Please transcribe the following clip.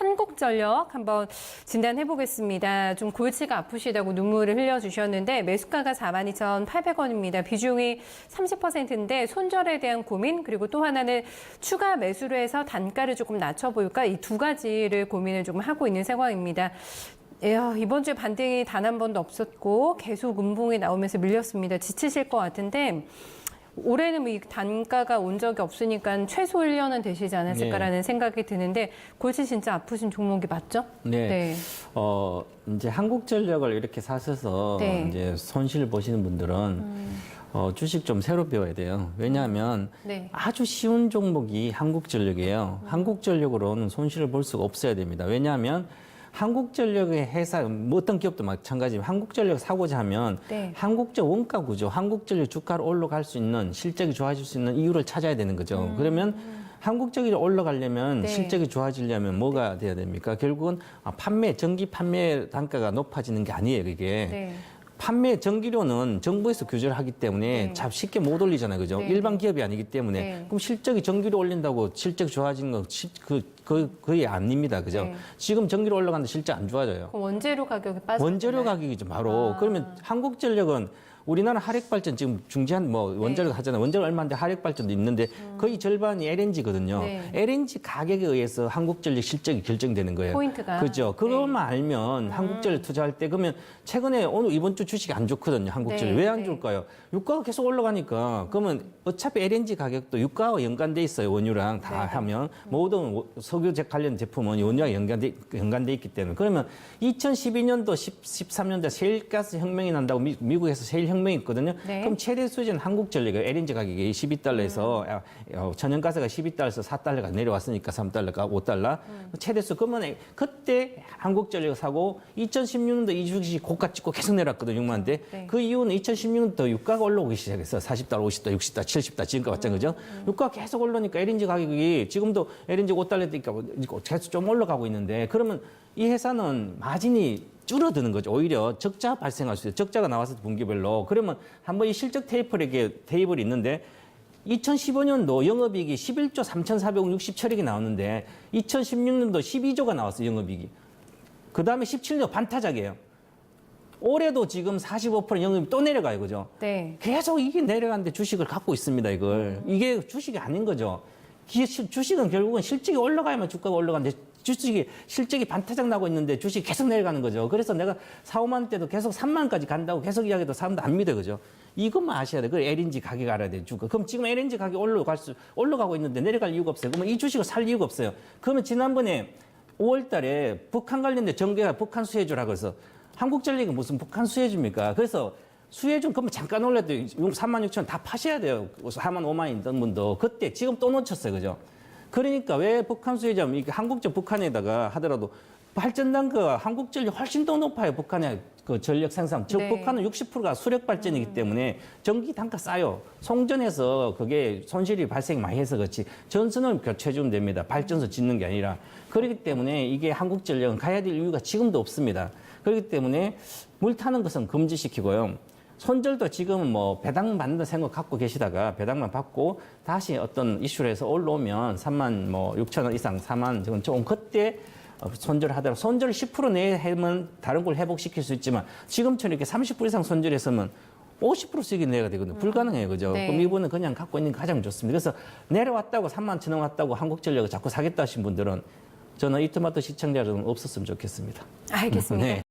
한국전력 한번 진단해 보겠습니다. 좀 골치가 아프시다고 눈물을 흘려주셨는데 매수가가 42,800원입니다. 비중이 30%인데 손절에 대한 고민 그리고 또 하나는 추가 매수를 해서 단가를 조금 낮춰볼까 이 두 가지를 고민을 조금 하고 있는 상황입니다. 이번 주에 반등이 단 한 번도 없었고 계속 음봉이 나오면서 밀렸습니다. 지치실 것 같은데 올해는 이 단가가 온 적이 없으니까 최소 1년은 되시지 않았을까라는 생각이 드는데 골치 진짜 아프신 종목이 맞죠? 네. 이제 한국전력을 이렇게 사셔서 이제 손실 보시는 분들은 주식 좀 새로 배워야 돼요. 왜냐하면 아주 쉬운 종목이 한국전력이에요. 한국전력으로는 손실을 볼 수가 없어야 됩니다. 왜냐하면 한국전력의 회사, 뭐 어떤 기업도 마찬가지지만 한국전력 사고자 하면 한국적 원가 구조, 한국전력 주가로 올라갈 수 있는 실적이 좋아질 수 있는 이유를 찾아야 되는 거죠. 그러면 한국전력이 올라가려면 실적이 좋아지려면 뭐가 돼야 됩니까? 결국은 전기 판매 단가가 높아지는 게 아니에요, 이게. 판매 전기료는 정부에서 규제를 하기 때문에 참 쉽게 못 올리잖아요. 그죠? 일반 기업이 아니기 때문에. 그럼 실적이 전기료 올린다고 실적이 좋아지는 건 거의 아닙니다. 그죠? 지금 전기료 올라가는데 실적 안 좋아져요. 그럼 원재료 가격이 빠지나요? 원재료 가격이죠, 바로. 그러면 한국전력은 우리나라 하력발전 지금 중지한 원자력 하잖아요. 원자력 얼마인데 하력발전도 있는데 거의 절반이 LNG거든요. LNG 가격에 의해서 한국전력 실적이 결정되는 거예요. 포인트가. 그죠. 그것만 알면 한국전력 투자할 때 그러면 최근에 이번 주 주식이 안 좋거든요. 한국전력. 왜 안 좋을까요? 유가가 계속 올라가니까 그러면 어차피 LNG 가격도 유가와 연관돼 있어요. 원유랑 다 하면 모든 석유 관련 제품은 원유와 연관돼 있기 때문에 그러면 2012년도 13년도에 셰일가스 혁명이 난다고 미국에서 셰일 혁명이 있거든요. 그럼 최대 수준 한국전력의 LNG 가격이 12달러에서 천연가스가 12달러에서 4달러가 내려왔으니까 3달러가 5달러 최대수. 그러면 그때 한국전력 사고 2016년도 이 주식이 고가 찍고 계속 내려왔거든요. 6만 대. 그 이유는 2016년부터 유가가 올라오기 시작했어요. 40달러, 50달러, 60달러, 70달러 지금까지 왔잖아요. 그죠? 유가가 계속 올라오니까 LNG 가격이 지금도 LNG 5달러니까 계속 좀 올라가고 있는데 그러면 이 회사는 마진이 줄어드는 거죠. 오히려 적자 발생할 수 있어요. 적자가 나와서 분기별로. 그러면 한번 이 실적 테이블이 있는데 2015년도 영업이익이 11조 3,467억이 나왔는데 2016년도 12조가 나왔어요. 영업이익이. 그다음에 17년 반타작이에요. 올해도 지금 45% 영업이 또 내려가요. 그죠? 계속 이게 내려가는데 주식을 갖고 있습니다. 이걸. 이게 주식이 아닌 거죠. 주식은 결국은 실적이 올라가야만 주가가 올라가는데 실적이 반타작 나고 있는데 주식이 계속 내려가는 거죠. 그래서 내가 4, 5만 때도 계속 3만까지 간다고 계속 이야기해도 사람도 안 믿어요. 그죠? 이것만 아셔야 돼요. 그 LNG 가격 알아야 돼요. 주가. 그럼 지금 LNG 가격이 올라가고 있는데 내려갈 이유가 없어요. 그러면 이 주식을 살 이유가 없어요. 그러면 지난번에 5월 달에 북한 관련된 정계가 북한 수혜주라고 해서 한국전력이 무슨 북한 수혜주입니까? 그래서 수혜주 그러면 잠깐 올려도 36,000원 다 파셔야 돼요. 4만 5만 있던 분도. 그때 지금 또 놓쳤어요. 그죠? 그러니까 왜 북한 수혜자면 이게 한국적 북한에다가 하더라도 발전 단가가 한국전력 훨씬 더 높아요. 북한의 그 전력 생산. 즉 북한은 60%가 수력 발전이기 때문에 전기 단가 싸요. 송전에서 그게 손실이 발생 많이 해서 그렇지. 전선을 교체해 주면 됩니다. 발전소 짓는 게 아니라. 그렇기 때문에 이게 한국전력은 가야 될 이유가 지금도 없습니다. 그렇기 때문에 물 타는 것은 금지시키고요. 손절도 지금 배당 받는 생각 갖고 계시다가 배당만 받고 다시 어떤 이슈로 해서 올라오면 3만 6천 원 이상 4만 지금 조금 그때 손절을 하더라도 손절을 10% 내에 하면 다른 걸 회복시킬 수 있지만 지금처럼 이렇게 30% 이상 손절했으면 50% 수익이 내야 되거든요. 불가능해요. 그죠? 그럼 이분은 그냥 갖고 있는 게 가장 좋습니다. 그래서 내려왔다고 3만 천 원 왔다고 한국전력을 자꾸 사겠다 하신 분들은 저는 이토마토 시청자 여러분 없었으면 좋겠습니다. 알겠습니다.